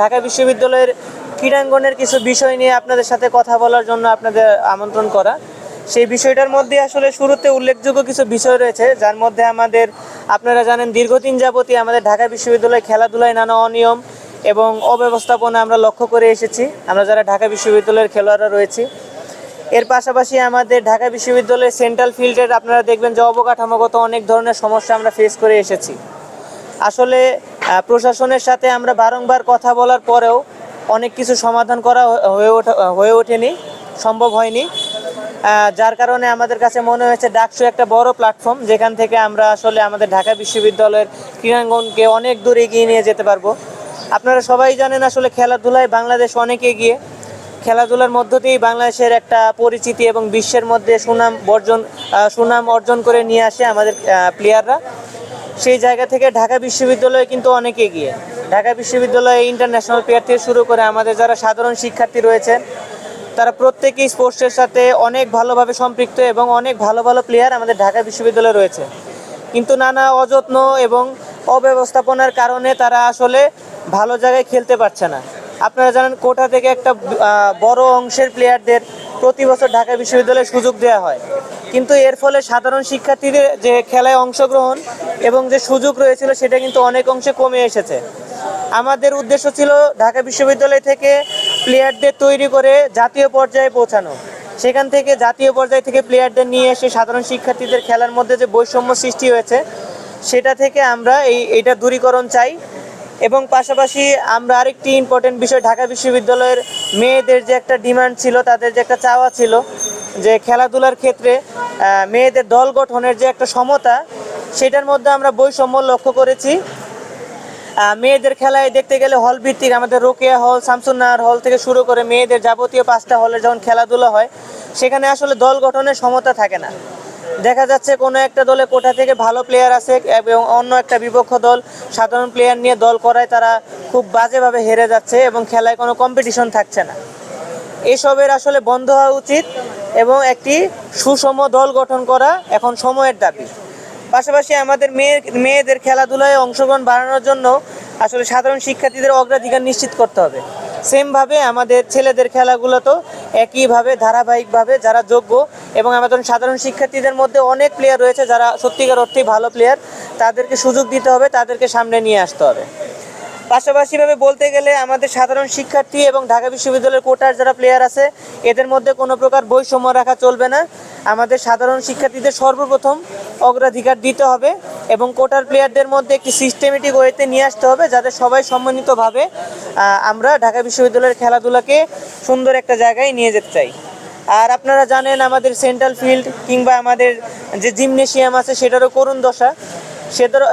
ঢাকা বিশ্ববিদ্যালয়ের ক্রীড়াঙ্গনের কিছু বিষয় নিয়ে আপনাদের সাথে কথা বলার জন্য আপনাদের আমন্ত্রণ করা। সেই বিষয়টার মধ্যে আসলে শুরুতে উল্লেখযোগ্য কিছু বিষয় রয়েছে, যার মধ্যে আপনারা জানেন দীর্ঘদিন যাবতই আমাদের ঢাকা বিশ্ববিদ্যালয়ে খেলাধুলায় নানা অনিয়ম এবং অব্যবস্থাপনা আমরা লক্ষ্য করে এসেছি, আমরা যারা ঢাকা বিশ্ববিদ্যালয়ের খেলোয়াড়রা রয়েছি। এর পাশাপাশি আমাদের ঢাকা বিশ্ববিদ্যালয়ের সেন্ট্রাল ফিল্ডের আপনারা দেখবেন যে অবকাঠামোগত অনেক ধরনের সমস্যা আমরা ফেস করে এসেছি। আসলে প্রশাসনের সাথে আমরা বারংবার কথা বলার পরেও অনেক কিছু সমাধান করা হয়ে ওঠেনি, সম্ভব হয়নি। যার কারণে আমাদের কাছে মনে হয়েছে ডাকসু একটা বড় প্ল্যাটফর্ম, যেখান থেকে আমরা আসলে আমাদের ঢাকা বিশ্ববিদ্যালয়ের ক্রীড়াঙ্গনকে অনেক দূর এগিয়ে নিয়ে যেতে পারবো। আপনারা সবাই জানেন আসলে খেলাধুলায় বাংলাদেশ অনেক এগিয়ে। খেলাধুলার মধ্য দিয়েই বাংলাদেশের একটা পরিচিতি এবং বিশ্বের মধ্যে সুনাম অর্জন করে নিয়ে আসে আমাদের প্লেয়াররা। সেই জায়গা থেকে ঢাকা বিশ্ববিদ্যালয় কিন্তু অনেক এগিয়ে। ঢাকা বিশ্ববিদ্যালয়ে ইন্টারন্যাশনাল প্লেয়ার থেকে শুরু করে আমাদের যারা সাধারণ শিক্ষার্থী রয়েছেন, তারা প্রত্যেকেই স্পোর্টসের সাথে অনেক ভালোভাবে সম্পৃক্ত এবং অনেক ভালো ভালো প্লেয়ার আমাদের ঢাকা বিশ্ববিদ্যালয়ে রয়েছে। কিন্তু নানা অযত্ন এবং অব্যবস্থাপনার কারণে তারা আসলে ভালো জায়গায় খেলতে পারছে না। আপনারা জানেন কোটা থেকে একটা বড় অংশের প্লেয়ারদের প্রতি বছর ঢাকা বিশ্ববিদ্যালয়ে সুযোগ দেওয়া হয়, কিন্তু এর ফলে সাধারণ শিক্ষার্থীদের যে খেলায় অংশগ্রহণ এবং যে সুযোগ রয়েছিল সেটা কিন্তু অনেক অংশে কমে এসেছে। আমাদের উদ্দেশ্য ছিল ঢাকা বিশ্ববিদ্যালয় থেকে প্লেয়ারদের তৈরি করে জাতীয় পর্যায়ে পৌঁছানো, সেখান থেকে জাতীয় পর্যায় থেকে প্লেয়ারদের নিয়ে এসে সাধারণ শিক্ষার্থীদের খেলার মধ্যে যে বৈষম্য সৃষ্টি হয়েছে সেটা থেকে আমরা এইটা দূরীকরণ চাই। এবং পাশাপাশি আমরা আরেকটি ইম্পর্টেন্ট বিষয়, ঢাকা বিশ্ববিদ্যালয়ের মেয়েদের যে একটা ডিমান্ড ছিল, তাদের যে একটা চাওয়া ছিল যে খেলাধুলার ক্ষেত্রে মেয়েদের দল গঠনের যে একটা সমতা, সেটার মধ্যে আমরা বৈষম্য লক্ষ্য করেছি। মেয়েদের খেলায় দেখতে গেলে হল ভিত্তিক আমাদের রোকেয়া হল, শামসুন্নাহার হল থেকে শুরু করে মেয়েদের যাবতীয় 5টা হলের যখন খেলাধুলা হয়, সেখানে আসলে দল গঠনের সমতা থাকে না। দেখা যাচ্ছে কোনো একটা দলে কোটা থেকে ভালো প্লেয়ার আছে এবং অন্য একটা বিপক্ষ দল সাধারণ প্লেয়ার নিয়ে দল করায় তারা খুব বাজেভাবে হেরে যাচ্ছে এবং খেলায় কোনো কম্পিটিশন থাকছে না। এসবের আসলে বন্ধ হওয়া উচিত এবং একটি সুষম দল গঠন করা এখন সময়ের দাবি। পাশাপাশি আমাদের মেয়েদের খেলাধুলায় অংশগ্রহণ বাড়ানোর জন্য আসলে সাধারণ শিক্ষার্থীদের অগ্রাধিকার নিশ্চিত করতে হবে। সেমভাবে আমাদের ছেলেদের খেলাগুলোতেও একইভাবে ধারাবাহিকভাবে যারা যোগ্য এবং আমাদের সাধারণ শিক্ষার্থীদের মধ্যে অনেক প্লেয়ার রয়েছে যারা সত্যিকার অর্থেই ভালো প্লেয়ার, তাদেরকে সুযোগ দিতে হবে, তাদেরকে সামনে নিয়ে আসতে হবে। পাশাপাশিভাবে বলতে গেলে আমাদের সাধারণ শিক্ষার্থী এবং ঢাকা বিশ্ববিদ্যালয়ের কোটার যারা প্লেয়ার আছে, এদের মধ্যে কোনো প্রকার বৈষম্য রাখা চলবে না। আমাদের সাধারণ শিক্ষার্থীদের সর্বপ্রথম অগ্রাধিকার দিতে হবে এবং কোটার প্লেয়ারদের মধ্যে একটি সিস্টেমেটিক ওয়েতে নিয়ে আসতে হবে, যাতে সবাই সম্মানিতভাবে আমরা ঢাকা বিশ্ববিদ্যালয়ের খেলাধুলাকে সুন্দর একটা জায়গায় নিয়ে যেতে চাই। আর আপনারা জানেন আমাদের সেন্ট্রাল ফিল্ড কিংবা আমাদের যে জিমনেশিয়াম আছে সেটারও করুণ দশা,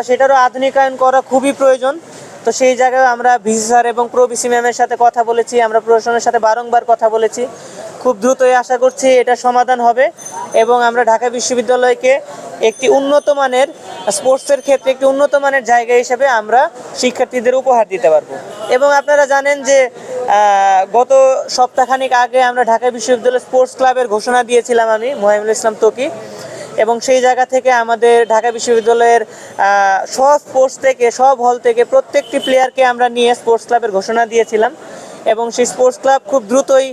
সেটারও আধুনিকায়ন করা খুবই প্রয়োজন। তো সেই জায়গায় আমরা ভিসি স্যার এবং প্রভিসি ম্যামের সাথে কথা বলেছি, আমরা প্রশাসনের সাথে বারংবার কথা বলেছি। খুব দ্রুতই আশা করছি এটা সমাধান হবে এবং আমরা ঢাকা বিশ্ববিদ্যালয়কে একটি উন্নত মানের স্পোর্টসের ক্ষেত্রে একটি উন্নত মানের জায়গা হিসেবে আমরা শিক্ষার্থীদের উপহার দিতে পারবো। এবং আপনারা জানেন যে গত সপ্তাহখানেক আগে আমরা ঢাকা বিশ্ববিদ্যালয় স্পোর্টস ক্লাবের ঘোষণা দিয়েছিলাম, আমি মোহাইমুল ইসলাম তকি, এবং সেই জায়গা থেকে আমাদের ঢাকা বিশ্ববিদ্যালয়ের সব স্পোর্টস থেকে সব হল থেকে প্রত্যেকটি প্লেয়ারকে আমরা নিয়ে স্পোর্টস ক্লাবের ঘোষণা দিয়েছিলাম এবং সেই স্পোর্টস ক্লাব খুব দ্রুতই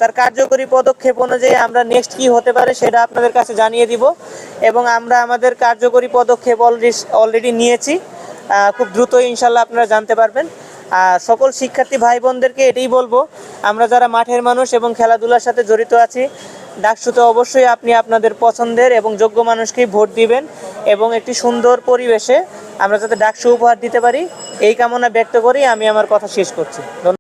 তার কার্যকরী পদক্ষেপ অনুযায়ী আমরা নেক্সট কী হতে পারে সেটা আপনাদের কাছে জানিয়ে দিব এবং আমরা আমাদের কার্যকরী পদক্ষেপ অলরেডি নিয়েছি। খুব দ্রুতই ইনশাল্লাহ আপনারা জানতে পারবেন। আর সকল শিক্ষার্থী ভাই বোনদেরকে এটাই বলবো, আমরা যারা মাঠের মানুষ এবং খেলাধুলার সাথে জড়িত আছি, ডাকসুতে অবশ্যই আপনি আপনাদের পছন্দের এবং যোগ্য মানুষকেই ভোট দিবেন এবং একটি সুন্দর পরিবেশে আমরা যাতে ডাকসু উপহার দিতে পারি, এই কামনা ব্যক্ত করেই আমি আমার কথা শেষ করছি।